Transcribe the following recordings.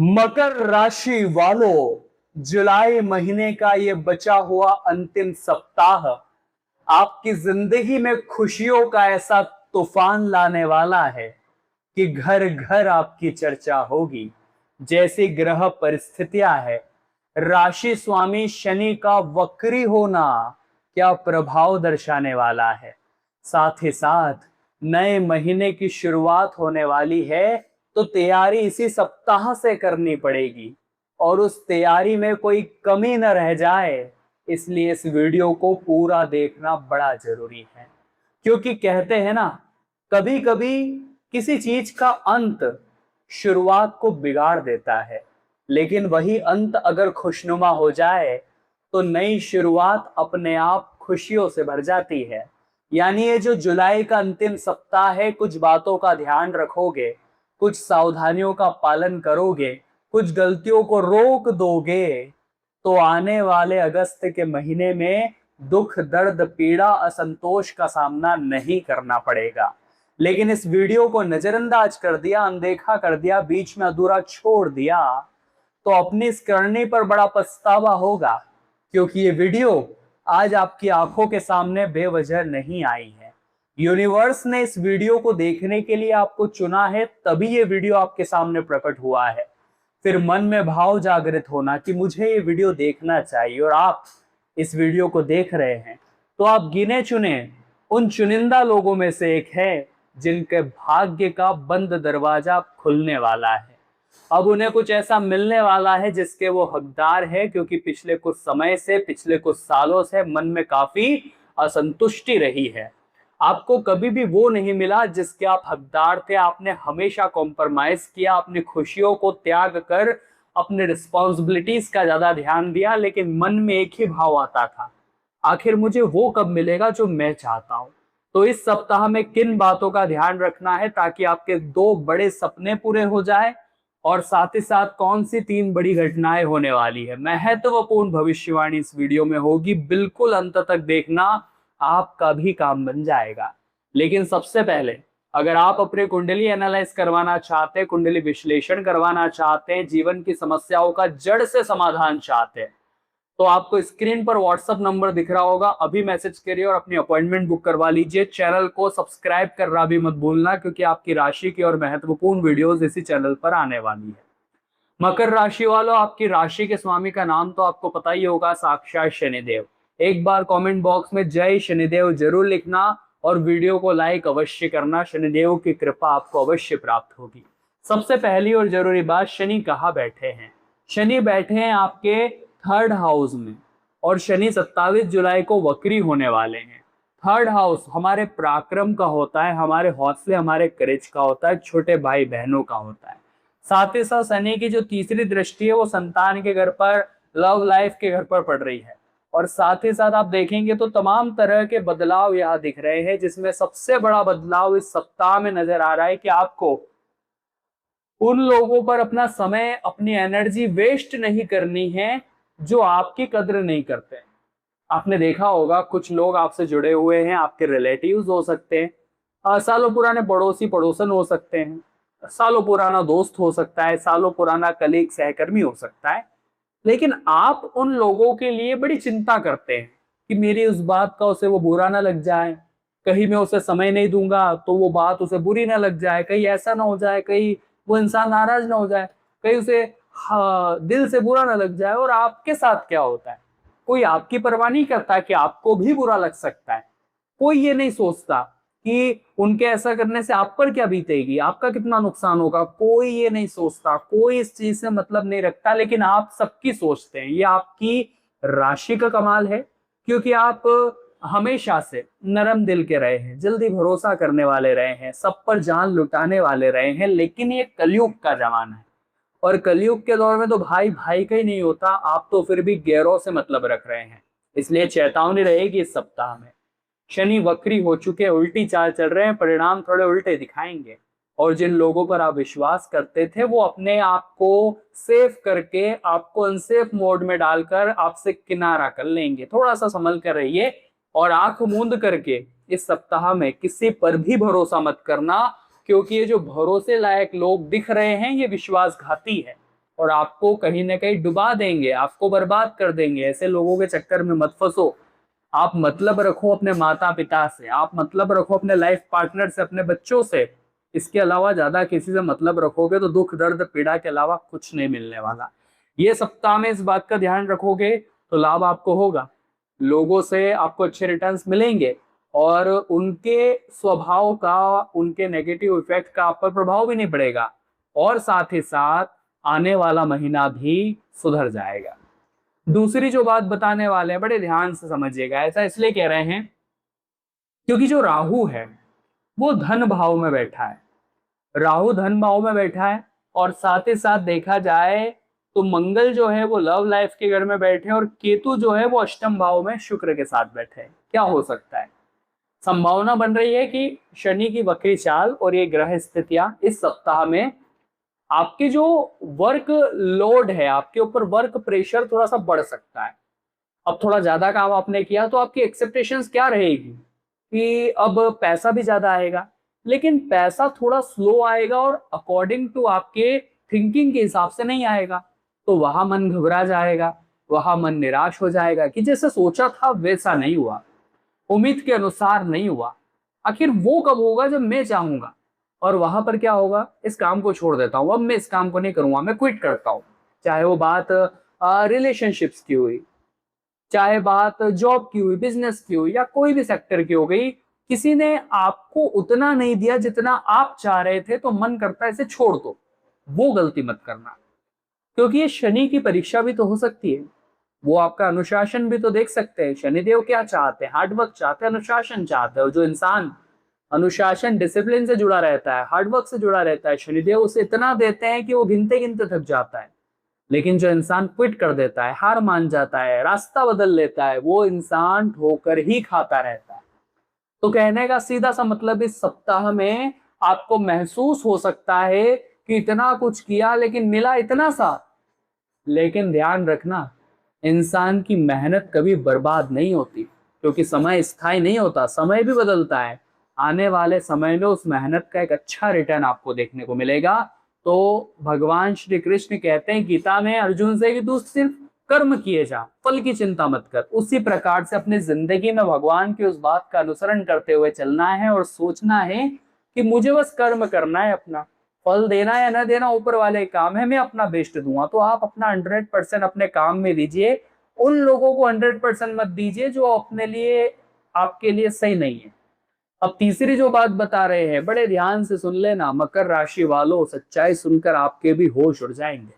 मकर राशि वालों, जुलाई महीने का ये बचा हुआ अंतिम सप्ताह आपकी जिंदगी में खुशियों का ऐसा तूफान लाने वाला है कि घर घर आपकी चर्चा होगी। जैसी ग्रह परिस्थितियां है, राशि स्वामी शनि का वक्री होना क्या प्रभाव दर्शाने वाला है। साथ ही साथ नए महीने की शुरुआत होने वाली है, तो तैयारी इसी सप्ताह से करनी पड़ेगी और उस तैयारी में कोई कमी न रह जाए, इसलिए इस वीडियो को पूरा देखना बड़ा जरूरी है। क्योंकि कहते हैं ना, कभी कभी किसी चीज का अंत शुरुआत को बिगाड़ देता है, लेकिन वही अंत अगर खुशनुमा हो जाए तो नई शुरुआत अपने आप खुशियों से भर जाती है। यानी ये जो जुलाई का अंतिम सप्ताह है, कुछ बातों का ध्यान रखोगे, कुछ सावधानियों का पालन करोगे, कुछ गलतियों को रोक दोगे, तो आने वाले अगस्त के महीने में दुख, दर्द, पीड़ा, असंतोष का सामना नहीं करना पड़ेगा। लेकिन इस वीडियो को नजरअंदाज कर दिया, अनदेखा कर दिया, बीच में अधूरा छोड़ दिया, तो अपनी इस करनी पर बड़ा पछतावा होगा। क्योंकि ये वीडियो आज आपकी आंखों के सामने बेवजह नहीं आई है। यूनिवर्स ने इस वीडियो को देखने के लिए आपको चुना है, तभी ये वीडियो आपके सामने प्रकट हुआ है। फिर मन में भाव जागृत होना कि मुझे ये वीडियो देखना चाहिए, और आप इस वीडियो को देख रहे हैं, तो आप गिने चुने उन चुनिंदा लोगों में से एक है जिनके भाग्य का बंद दरवाजा खुलने वाला है। अब उन्हें कुछ ऐसा मिलने वाला है जिसके वो हकदार है, क्योंकि पिछले कुछ समय से, पिछले कुछ सालों से मन में काफी असंतुष्टि रही है। आपको कभी भी वो नहीं मिला जिसके आप हकदार थे। आपने हमेशा कॉम्प्रोमाइज किया, अपनी खुशियों को त्याग कर अपने रिस्पॉन्सिबिलिटीज का ज्यादा ध्यान दिया, लेकिन मन में एक ही भाव आता था, आखिर मुझे वो कब मिलेगा जो मैं चाहता हूं। तो इस सप्ताह में किन बातों का ध्यान रखना है ताकि आपके दो बड़े सपने पूरे हो जाए, और साथ ही साथ कौन सी तीन बड़ी घटनाएं होने वाली है, महत्वपूर्ण भविष्यवाणी इस वीडियो में होगी। बिल्कुल अंत तक देखना, आपका भी काम बन जाएगा। लेकिन सबसे पहले, अगर आप अपनी कुंडली एनालाइज करवाना चाहते हैं, कुंडली विश्लेषण करवाना चाहते हैं, जीवन की समस्याओं का जड़ से समाधान चाहते हैं, तो आपको स्क्रीन पर व्हाट्सएप नंबर दिख रहा होगा, अभी मैसेज करिए और अपनी अपॉइंटमेंट बुक करवा लीजिए। चैनल को सब्सक्राइब करना भी मत भूलना, क्योंकि आपकी राशि की और महत्वपूर्ण वीडियोस इसी चैनल पर आने वाली है। मकर राशि वालों, आपकी राशि के स्वामी का नाम तो आपको पता ही होगा, साक्षात शनिदेव। एक बार कमेंट बॉक्स में जय शनिदेव जरूर लिखना और वीडियो को लाइक अवश्य करना। शनिदेव की कृपा आपको अवश्य प्राप्त होगी। सबसे पहली और जरूरी बात, शनि कहाँ बैठे हैं? शनि बैठे हैं आपके थर्ड हाउस में, और शनि 27 जुलाई को वक्री होने वाले हैं। थर्ड हाउस हमारे पराक्रम का होता है, हमारे हौसले, हमारे करेज का होता है, छोटे भाई बहनों का होता है। साथ ही साथ शनि की जो तीसरी दृष्टि है वो संतान के घर पर, लव लाइफ के घर पर पड़ रही है। और साथ ही साथ आप देखेंगे तो तमाम तरह के बदलाव यहाँ दिख रहे हैं, जिसमें सबसे बड़ा बदलाव इस सप्ताह में नजर आ रहा है कि आपको उन लोगों पर अपना समय, अपनी एनर्जी वेस्ट नहीं करनी है जो आपकी कद्र नहीं करते। आपने देखा होगा कुछ लोग आपसे जुड़े हुए हैं, आपके रिलेटिव्स हो सकते हैं, सालों पुराने पड़ोसी पड़ोसन हो सकते हैं, सालों पुराना दोस्त हो सकता है, सालों पुराना कलीग सहकर्मी हो सकता है, लेकिन आप उन लोगों के लिए बड़ी चिंता करते हैं कि मेरी उस बात का उसे वो बुरा ना लग जाए, कहीं मैं उसे समय नहीं दूंगा तो वो बात उसे बुरी ना लग जाए, कहीं ऐसा ना हो जाए, कहीं वो इंसान नाराज ना हो जाए, कहीं उसे दिल से बुरा ना लग जाए। और आपके साथ क्या होता है, कोई आपकी परवाह नहीं करता कि आपको भी बुरा लग सकता है। कोई ये नहीं सोचता कि उनके ऐसा करने से आप पर क्या बीतेगी, आपका कितना नुकसान होगा, कोई ये नहीं सोचता, कोई इस चीज से मतलब नहीं रखता। लेकिन आप सबकी सोचते हैं। ये आपकी राशि का कमाल है, क्योंकि आप हमेशा से नरम दिल के रहे हैं, जल्दी भरोसा करने वाले रहे हैं, सब पर जान लुटाने वाले रहे हैं। लेकिन ये कलयुग का जमाना है, और कलयुग के दौर में तो भाई भाई का ही नहीं होता। आप तो फिर भी गैरों से मतलब रख रहे हैं, इसलिए चेतावनी रहेगी इस सप्ताह में। शनि वक्री हो चुके, उल्टी चाल चल रहे हैं, परिणाम थोड़े उल्टे दिखाएंगे। और जिन लोगों पर आप विश्वास करते थे, वो अपने आप को सेफ करके, आपको अनसेफ मोड में डालकर आपसे किनारा कर लेंगे। थोड़ा सा संभल कर रहिए, और आंख मूंद करके इस सप्ताह में किसी पर भी भरोसा मत करना, क्योंकि ये जो भरोसे लायक लोग दिख रहे हैं ये विश्वासघाती है। और आपको कहीं ना कहीं डुबा देंगे, आपको बर्बाद कर देंगे। ऐसे लोगों के चक्कर में मत फंसो। आप मतलब रखो अपने माता पिता से, आप मतलब रखो अपने लाइफ पार्टनर से, अपने बच्चों से। इसके अलावा ज्यादा किसी से मतलब रखोगे तो दुख दर्द पीड़ा के अलावा कुछ नहीं मिलने वाला। ये सप्ताह में इस बात का ध्यान रखोगे तो लाभ आपको होगा। लोगों से आपको अच्छे रिटर्न्स मिलेंगे और उनके स्वभाव का, उनके नेगेटिव इफेक्ट का आप पर प्रभाव भी नहीं पड़ेगा, और साथ ही साथ आने वाला महीना भी सुधर जाएगा। दूसरी जो बात बताने वाले हैं, बड़े ध्यान से समझिएगा। ऐसा इसलिए कह रहे हैं क्योंकि जो राहु है वो धन भाव में बैठा है। राहु धन भाव में बैठा है और साथ ही साथ देखा जाए तो मंगल जो है वो लव लाइफ के घर में बैठे और केतु जो है वो अष्टम भाव में शुक्र के साथ बैठे हैं। क्या हो सकता है? संभावना बन रही है कि शनि की वक्री चाल और ये ग्रह स्थितियां इस सप्ताह में आपके जो वर्क लोड है, आपके ऊपर वर्क प्रेशर थोड़ा सा बढ़ सकता है। अब थोड़ा ज्यादा काम आपने किया तो आपकी एक्सेप्टेशंस क्या रहेगी कि अब पैसा भी ज्यादा आएगा, लेकिन पैसा थोड़ा स्लो आएगा और अकॉर्डिंग टू आपके थिंकिंग के हिसाब से नहीं आएगा। तो वहां मन घबरा जाएगा, वहां मन निराश हो जाएगा कि जैसे सोचा था वैसा नहीं हुआ, उम्मीद के अनुसार नहीं हुआ। आखिर वो कब होगा? जब मैं चाहूंगा। और वहां पर क्या होगा? इस काम को छोड़ देता हूं, अब मैं इस काम को नहीं करूंगा, मैं क्विट करता हूं। चाहे वो बात रिलेशनशिप्स की हुई, चाहे बात जॉब की हुई, बिजनेस की हुई, या कोई भी सेक्टर की हो गई। किसी ने आपको उतना नहीं दिया जितना आप चाह रहे थे तो मन करता है इसे छोड़ दो। वो गलती मत करना, क्योंकि ये शनि की परीक्षा भी तो हो सकती है। वो आपका अनुशासन भी तो देख सकते हैं। शनिदेव क्या चाहते हैं? हार्डवर्क चाहते हैं, अनुशासन चाहते हैं। और जो इंसान अनुशासन डिसिप्लिन से जुड़ा रहता है, हार्डवर्क से जुड़ा रहता है, शनिदेव उसे इतना देते हैं कि वो गिनते गिनते थक जाता है। लेकिन जो इंसान क्विट कर देता है, हार मान जाता है, रास्ता बदल लेता है, वो इंसान ठोकर ही खाता रहता है। तो कहने का सीधा सा मतलब इस सप्ताह में आपको महसूस हो सकता है कि इतना कुछ किया लेकिन मिला इतना सा। लेकिन ध्यान रखना, इंसान की मेहनत कभी बर्बाद नहीं होती, क्योंकि समय स्थायी नहीं होता, समय भी बदलता है। आने वाले समय में उस मेहनत का एक अच्छा रिटर्न आपको देखने को मिलेगा। तो भगवान श्री कृष्ण कहते हैं गीता में अर्जुन से कि तू सिर्फ कर्म किए जा, फल की चिंता मत कर। उसी प्रकार से अपनी जिंदगी में भगवान की उस बात का अनुसरण करते हुए चलना है और सोचना है कि मुझे बस कर्म करना है, अपना फल देना या न देना ऊपर वाले काम है, मैं अपना बेस्ट दूंगा। तो आप अपना 100% अपने काम में दीजिए। उन लोगों को 100% मत दीजिए जो अपने लिए, आपके लिए सही नहीं है। अब तीसरी जो बात बता रहे हैं, बड़े ध्यान से सुन लेना मकर राशि वालों, सच्चाई सुनकर आपके भी होश उड़ जाएंगे।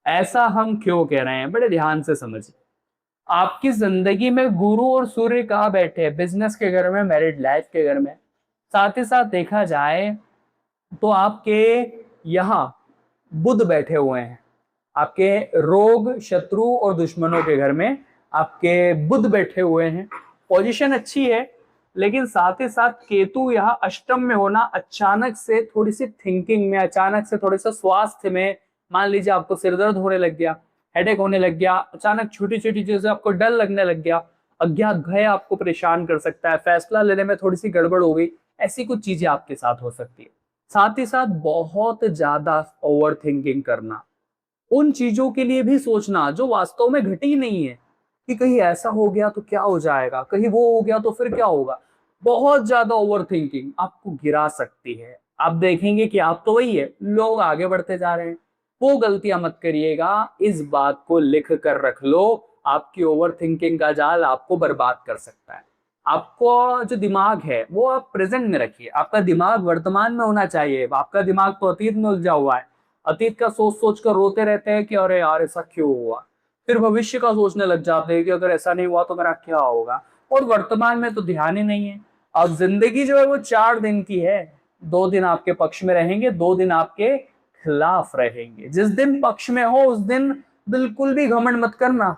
ऐसा हम क्यों कह रहे हैं, बड़े ध्यान से समझिए। आपकी जिंदगी में गुरु और सूर्य कहाँ बैठे हैं? बिजनेस के घर में, मैरिड लाइफ के घर में। साथ ही साथ देखा जाए तो आपके यहाँ बुध बैठे हुए हैं। आपके रोग, शत्रु और दुश्मनों के घर में आपके बुध बैठे हुए हैं। पोजीशन अच्छी है, लेकिन साथ ही साथ केतु यहाँ अष्टम में होना अचानक से थोड़ी सी थिंकिंग में, अचानक से थोड़े से स्वास्थ्य में, मान लीजिए आपको सिरदर्द होने लग गया, हेडेक होने लग गया, अचानक छोटी छोटी चीजें आपको डर लगने लग गया, अज्ञात भय आपको परेशान कर सकता है, फैसला लेने में थोड़ी सी गड़बड़ हो गई, ऐसी कुछ चीजें आपके साथ हो सकती है। साथ ही साथ बहुत ज्यादा ओवर थिंकिंग करना, उन चीजों के लिए भी सोचना जो वास्तव में घटी नहीं है, कि कहीं ऐसा हो गया तो क्या हो जाएगा, कहीं वो हो गया तो फिर क्या होगा। बहुत ज्यादा ओवर थिंकिंग आपको गिरा सकती है। आप देखेंगे कि आप तो वही है, लोग आगे बढ़ते जा रहे हैं। वो गलतियां मत करिएगा, इस बात को लिख कर रख लो। आपकी ओवर थिंकिंग का जाल आपको बर्बाद कर सकता है। आपको जो दिमाग है वो आप प्रेजेंट में रखिए। आपका दिमाग वर्तमान में होना चाहिए। आपका दिमाग तो अतीत में उलझा हुआ है। अतीत का सोच सोच कर रोते रहते हैं कि अरे यार ऐसा क्यों हुआ। फिर भविष्य का सोचने लग जाते हैं कि अगर ऐसा नहीं हुआ तो मेरा क्या होगा। और वर्तमान में तो ध्यान ही नहीं है। अब जिंदगी जो है वो 4 दिन की है। 2 दिन आपके पक्ष में रहेंगे, 2 दिन आपके खिलाफ रहेंगे। जिस दिन पक्ष में हो उस दिन बिल्कुल भी घमंड मत करना।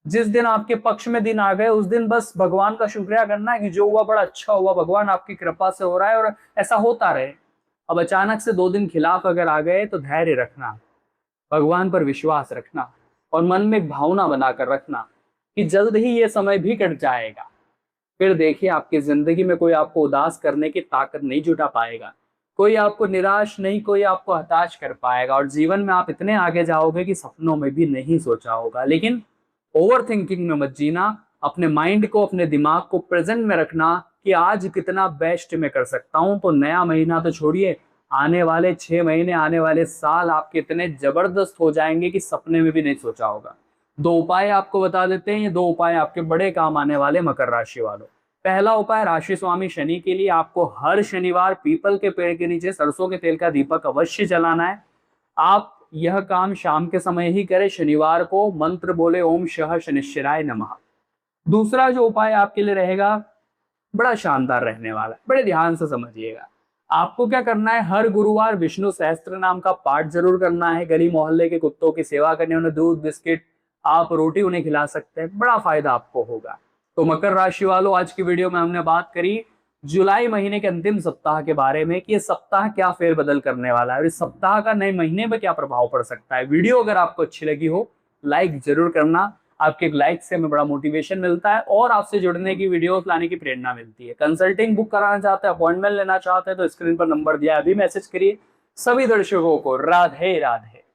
जिस दिन आपके पक्ष में दिन आ गए उस दिन बस भगवान का शुक्रिया करना है कि जो हुआ बड़ा अच्छा हुआ, भगवान आपकी कृपा से हो रहा है और ऐसा होता रहे। अब अचानक से 2 दिन खिलाफ अगर आ गए तो धैर्य रखना, भगवान पर विश्वास रखना और मन में एक भावना बनाकर रखना कि जल्द ही ये समय भी कट जाएगा। फिर देखिए आपकी जिंदगी में कोई आपको उदास करने की ताकत नहीं जुटा पाएगा। कोई आपको निराश नहीं, कोई आपको हताश कर पाएगा, और जीवन में आप इतने आगे जाओगे कि सपनों में भी नहीं सोचा होगा। लेकिन ओवर थिंकिंग में मत जीना, अपने माइंड को, अपने दिमाग को प्रेजेंट में रखना कि आज कितना बेस्ट मैं कर सकता हूं। तो नया महीना तो छोड़िए, आने वाले 6 महीने, आने वाले साल आपके इतने जबरदस्त हो जाएंगे कि सपने में भी नहीं सोचा होगा। 2 उपाय आपको बता देते हैं, ये 2 उपाय आपके बड़े काम आने वाले मकर राशि वालों। पहला उपाय राशि स्वामी शनि के लिए, आपको हर शनिवार पीपल के पेड़ के नीचे सरसों के तेल का दीपक अवश्य जलाना है। आप यह काम शाम के समय ही करें, शनिवार को मंत्र बोले ओम शः शनिश्चराय नमः। दूसरा जो उपाय आपके लिए रहेगा बड़ा शानदार रहने वाला है, बड़े ध्यान से समझिएगा। आपको क्या करना है, हर गुरुवार विष्णु सहस्त्र नाम का पाठ जरूर करना है। गली मोहल्ले के कुत्तों की सेवा करनी, उन्हें दूध बिस्किट, आप रोटी उन्हें खिला सकते हैं, बड़ा फायदा आपको होगा। तो मकर राशि वालों, आज की वीडियो में हमने बात करी जुलाई महीने के अंतिम सप्ताह के बारे में कि ये सप्ताह क्या फेरबदल करने वाला है और इस सप्ताह का नए महीने में क्या प्रभाव पड़ सकता है। वीडियो अगर आपको अच्छी लगी हो, लाइक जरूर करना। आपके एक लाइक से हमें बड़ा मोटिवेशन मिलता है और आपसे जुड़ने की, वीडियोस लाने की प्रेरणा मिलती है। कंसल्टिंग बुक कराना चाहते हैं, अपॉइंटमेंट लेना चाहते हैं तो स्क्रीन पर नंबर दिया है, अभी मैसेज करिए। सभी दर्शकों को राधे राधे।